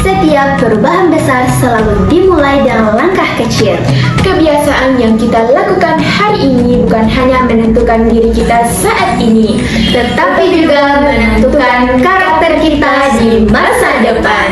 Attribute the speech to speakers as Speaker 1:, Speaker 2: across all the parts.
Speaker 1: Setiap perubahan besar selalu dimulai dengan langkah kecil.
Speaker 2: Kebiasaan yang kita lakukan hari ini bukan hanya menentukan diri kita saat ini,
Speaker 1: Tetapi juga menentukan karakter kita di masa depan.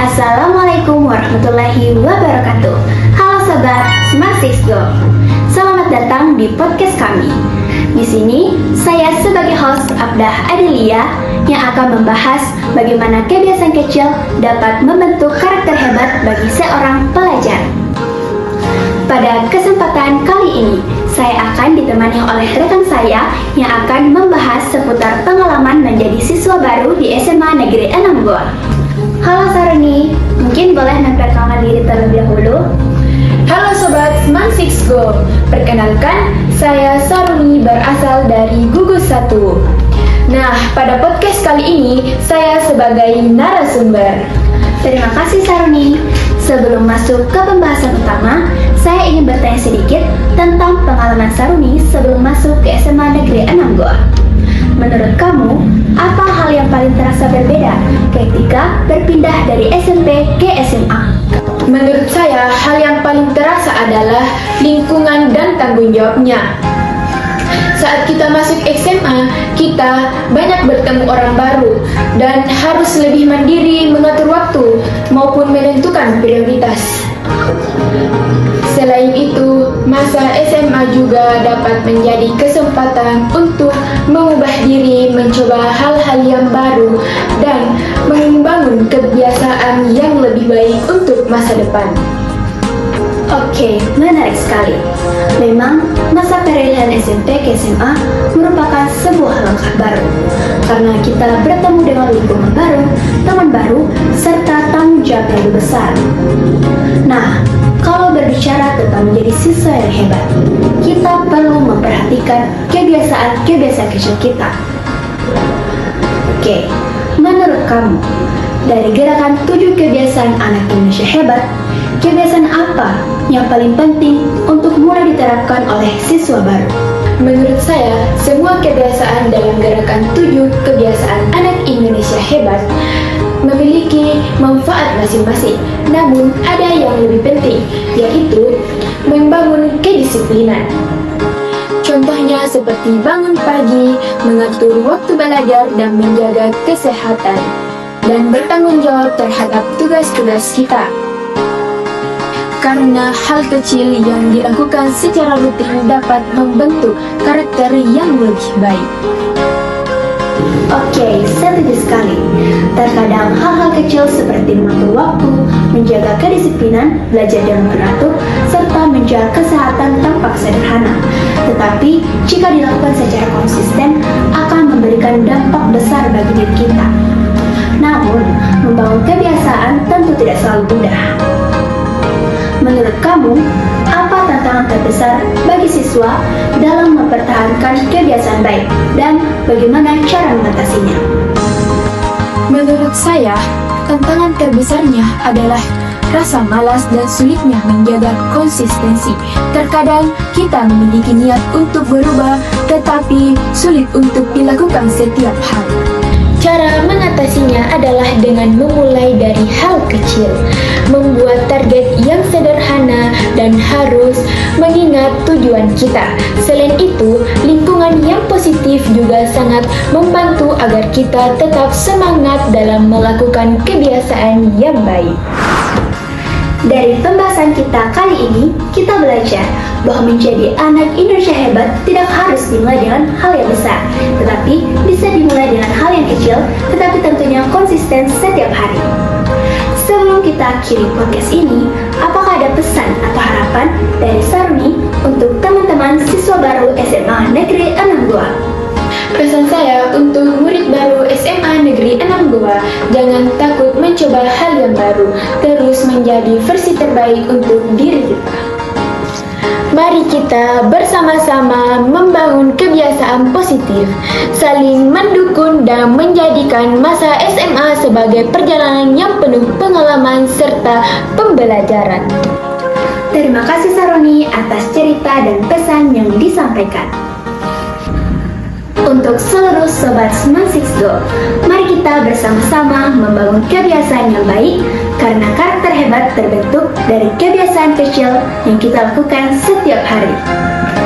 Speaker 1: Assalamualaikum warahmatullahi wabarakatuh. Halo sobat Smart 6 Go. Selamat datang di podcast kami. Di sini saya sebagai host Abdah Adelia yang akan membahas bagaimana kebiasaan kecil dapat membentuk karakter hebat bagi seorang pelajar. Pada kesempatan kali ini, saya akan ditemani oleh rekan saya yang akan membahas seputar pengalaman menjadi siswa baru di SMA Negeri 6 Goa. Halo Saruni, mungkin boleh memperkenalkan diri terlebih dahulu?
Speaker 2: Halo Sobat Smart 6 Go, perkenalkan saya Saruni berasal dari Gugus 1. Nah, pada podcast kali ini saya sebagai narasumber.
Speaker 1: Terima kasih Saruni. Sebelum masuk ke pembahasan utama, saya ingin bertanya sedikit tentang pengalaman Saruni sebelum masuk ke SMA Negeri 6 Goa. Menurut kamu, apa hal yang paling terasa berbeda ketika berpindah dari SMP ke SMA?
Speaker 2: Menurut saya, hal yang paling terasa adalah lingkungan dan tanggung jawabnya. Saat kita masuk SMA, kita banyak bertemu orang baru dan harus lebih mandiri mengatur waktu maupun menentukan prioritas. Selain itu, masa SMA juga dapat menjadi kesempatan untuk mengubah diri, mencoba hal-hal yang baru, dan membangun kebiasaan yang lebih baik untuk masa depan.
Speaker 1: Oke, menarik sekali. Memang, masa peralihan SMP ke SMA merupakan sebuah langkah baru. Karena kita bertemu dengan lingkungan baru, teman baru, serta tanggung jawab yang lebih besar. Nah, kalau berbicara tentang menjadi siswa yang hebat, kita perlu memperhatikan kebiasaan-kebiasaan kecil kita. Oke, menurut kamu, dari gerakan 7 kebiasaan anak Indonesia hebat, kebiasaan apa yang paling penting untuk mulai diterapkan oleh siswa baru?
Speaker 2: Menurut saya, semua kebiasaan dalam gerakan 7 kebiasaan anak Indonesia hebat memiliki manfaat masing-masing. Namun, ada yang lebih penting, yaitu membangun kedisiplinan. Contohnya seperti bangun pagi, mengatur waktu belajar dan menjaga kesehatan, dan bertanggung jawab terhadap tugas-tugas kita. Karena hal kecil yang dilakukan secara rutin dapat membentuk karakter yang lebih baik.
Speaker 1: Oke, setuju sekali. Terkadang hal-hal kecil seperti mengatur waktu, menjaga kedisiplinan, belajar dengan teratur, serta menjaga kesehatan tampak sederhana. Tetapi, jika dilakukan secara konsisten, akan memberikan dampak besar bagi diri kita. Namun, membangun kebiasaan tentu tidak selalu mudah. Menurut kamu, apa tantangan terbesar bagi siswa dalam mempertahankan kebiasaan baik dan bagaimana cara mengatasinya?
Speaker 2: Menurut saya, tantangan terbesarnya adalah rasa malas dan sulitnya menjaga konsistensi. Terkadang kita memiliki niat untuk berubah, tetapi sulit untuk dilakukan setiap hari. Cara mengatasinya adalah dengan memulai dari hal kecil, membuat target yang sederhana, dan harus mengingat tujuan kita. Selain itu, lingkungan yang positif juga sangat membantu agar kita tetap semangat dalam melakukan kebiasaan yang baik.
Speaker 1: Dari pembahasan kita kali ini, kita belajar bahwa menjadi anak Indonesia hebat tidak harus dimulai dengan hal yang besar, tetapi bisa dimulai dengan hal yang kecil, tetapi tentunya konsisten setiap hari. Sebelum kita akhiri podcast ini, apakah ada pesan atau harapan dari Saruni untuk teman-teman siswa baru SMA Negeri 6 Goa?
Speaker 2: Pesan saya untuk murid baru SMA Negeri 6 Goa, jangan takut mencoba hal yang baru, terus menjadi versi terbaik untuk diri kita. Mari kita bersama-sama membangun kebiasaan positif, saling mendukung dan menjadikan masa SMA sebagai perjalanan yang penuh pengalaman serta pembelajaran.
Speaker 1: Terima kasih Saroni atas cerita dan pesan yang disampaikan. Untuk seluruh Sobat Smart 6 Go, mari kita bersama-sama membangun kebiasaan yang baik karena karakter hebat terbentuk dari kebiasaan kecil yang kita lakukan setiap hari.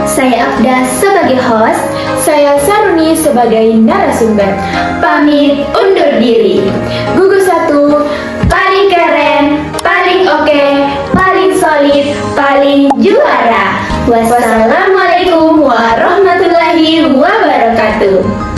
Speaker 1: Saya Afda sebagai host,
Speaker 2: Saya Saruni sebagai narasumber.
Speaker 1: pamit undur diri.
Speaker 2: Gugus 1,
Speaker 1: Paling keren, paling oke, paling solid, paling juara. Wassalamualaikum warahmatullahi wabarakatuh.